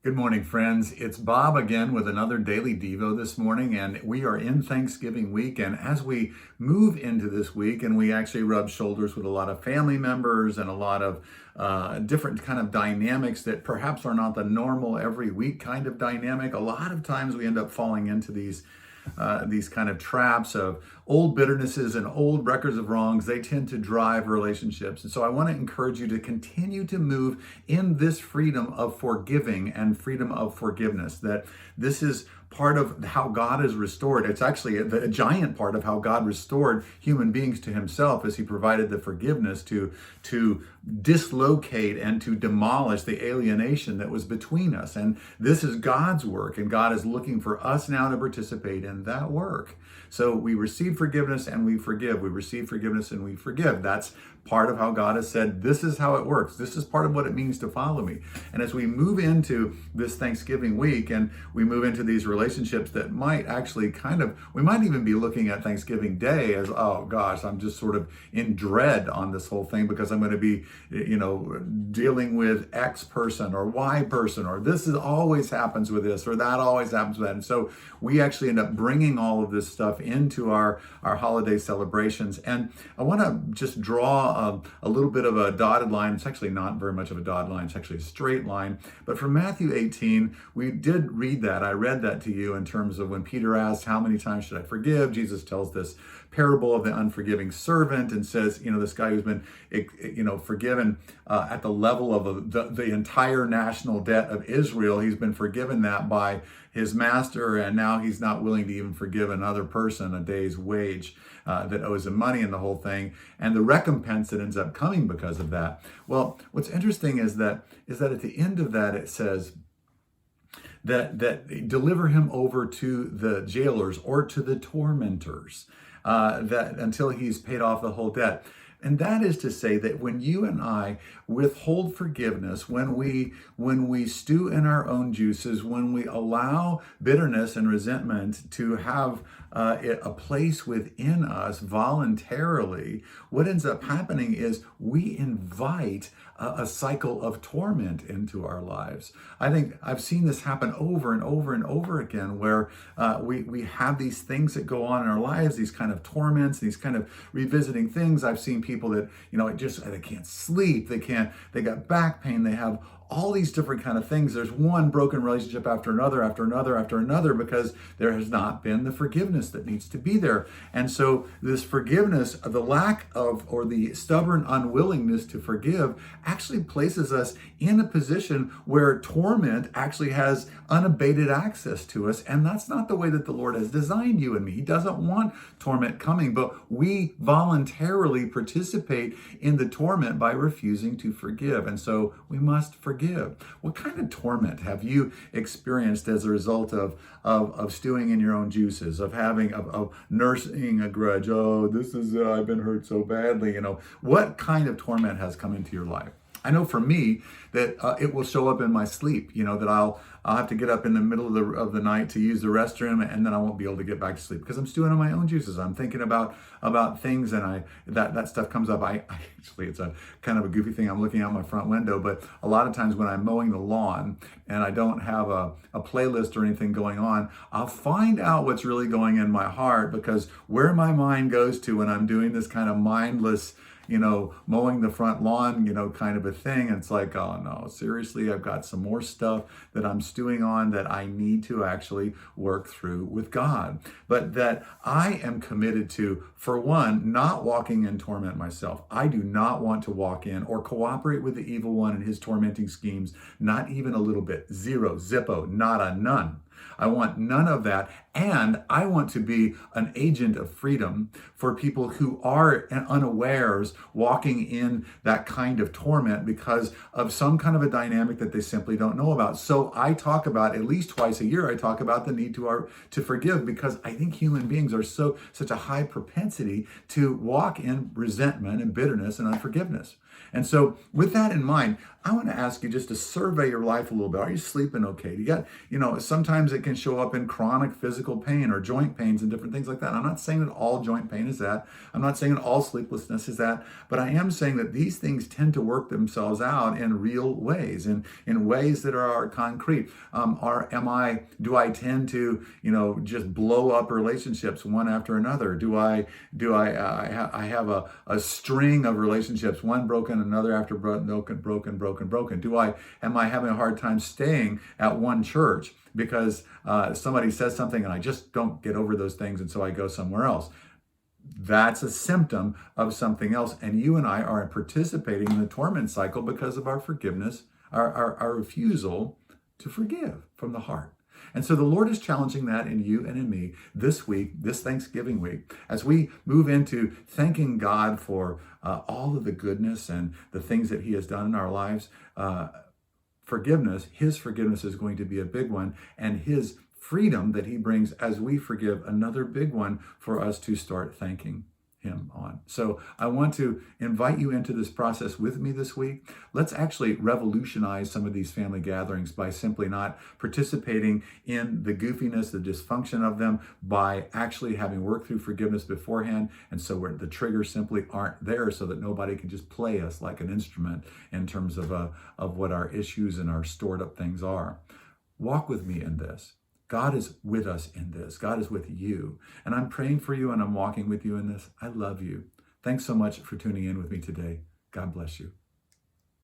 Good morning, friends. It's Bob again with another Daily Devo this morning, and we are in Thanksgiving week. And as we move into this week, and we actually rub shoulders with a lot of family members and a lot of different kind of dynamics that perhaps are not the normal every week kind of dynamic, a lot of times we end up falling into these kind of traps of old bitternesses and old records of wrongs. They tend to drive relationships. And so I want to encourage you to continue to move in this freedom of forgiving and freedom of forgiveness, that this is part of how God is restored. It's actually a giant part of how God restored human beings to himself, as he provided the forgiveness to dislocate and to demolish the alienation that was between us. And this is God's work, and God is looking for us now to participate in that work. So we receive forgiveness and we forgive. We receive forgiveness and we forgive. That's part of how God has said, this is how it works. This is part of what it means to follow me. And as we move into this Thanksgiving week and we move into these relationships that might actually we might even be looking at Thanksgiving Day as, oh gosh, I'm just sort of in dread on this whole thing because I'm going to be, dealing with X person or Y person, or this is always happens with this, or that always happens with that. And so we actually end up bringing all of this stuff into our holiday celebrations. And I want to just draw a little bit of a dotted line. It's actually not very much of a dotted line. It's actually a straight line. But from Matthew 18, we did read that. I read that to you in terms of when Peter asked, how many times should I forgive? Jesus tells this parable of the unforgiving servant and says, this guy who's been, forgiven at the level of the entire national debt of Israel, he's been forgiven that by his master, and now he's not willing to even forgive another person a day's wage that owes him money and the whole thing, and the recompense that ends up coming because of that. Well, what's interesting is that at the end of that it says that deliver him over to the jailers or to the tormentors, that until he's paid off the whole debt. And that is to say that when you and I withhold forgiveness, when we stew in our own juices, when we allow bitterness and resentment to have a place within us voluntarily, what ends up happening is we invite a cycle of torment into our lives. I think I've seen this happen over and over and over again, where we have these things that go on in our lives, these kind of torments, these kind of revisiting things. I've seen people that, they can't sleep, they got back pain, they have all these different kind of things. There's one broken relationship after another, because there has not been the forgiveness that needs to be there. And so this forgiveness, the lack of, or the stubborn unwillingness to forgive, actually places us in a position where torment actually has unabated access to us. And that's not the way that the Lord has designed you and me. He doesn't want torment coming, but we voluntarily participate in the torment by refusing to forgive. And so we must forgive. What kind of torment have you experienced as a result of stewing in your own juices, of nursing a grudge? Oh, I've been hurt so badly. What kind of torment has come into your life? I know for me that it will show up in my sleep, that I'll have to get up in the middle of the night to use the restroom, and then I won't be able to get back to sleep because I'm stewing on my own juices. I'm thinking about things, and that stuff comes up. I actually, it's a kind of a goofy thing. I'm looking out my front window, but a lot of times when I'm mowing the lawn and I don't have a playlist or anything going on, I'll find out what's really going in my heart, because where my mind goes to when I'm doing this kind of mindless mowing the front lawn, kind of a thing. And it's like, oh no, seriously, I've got some more stuff that I'm stewing on that I need to actually work through with God. But that I am committed to, for one, not walking in torment myself. I do not want to walk in or cooperate with the evil one and his tormenting schemes, not even a little bit. Zero, zippo, nada, none. I want none of that. And I want to be an agent of freedom for people who are unawares walking in that kind of torment because of some kind of a dynamic that they simply don't know about. So I talk about, at least twice a year, I talk about the need to forgive, because I think human beings are such a high propensity to walk in resentment and bitterness and unforgiveness. And so with that in mind, I want to ask you just to survey your life a little bit. Are you sleeping okay? Do you got, sometimes it can show up in chronic physical pain or joint pains and different things like that. I'm not saying that all joint pain is that. I'm not saying that all sleeplessness is that, but I am saying that these things tend to work themselves out in real ways, in ways that are concrete. Do I tend to, just blow up relationships one after another? I have a string of relationships, one broken, another after broken. Am I having a hard time staying at one church because somebody says something and I just don't get over those things, and so I go somewhere else? That's a symptom of something else. And you and I are participating in the torment cycle because of our forgiveness, our refusal to forgive from the heart. And so the Lord is challenging that in you and in me this week, this Thanksgiving week, as we move into thanking God for all of the goodness and the things that He has done in our lives. Forgiveness, His forgiveness is going to be a big one, and His freedom that He brings as we forgive, another big one for us to start thanking Him on. So I want to invite you into this process with me this week. Let's actually revolutionize some of these family gatherings by simply not participating in the goofiness, the dysfunction of them, by actually having worked through forgiveness beforehand. And so the triggers simply aren't there, so that nobody can just play us like an instrument in terms of what our issues and our stored up things are. Walk with me in this. God is with us in this. God is with you. And I'm praying for you and I'm walking with you in this. I love you. Thanks so much for tuning in with me today. God bless you.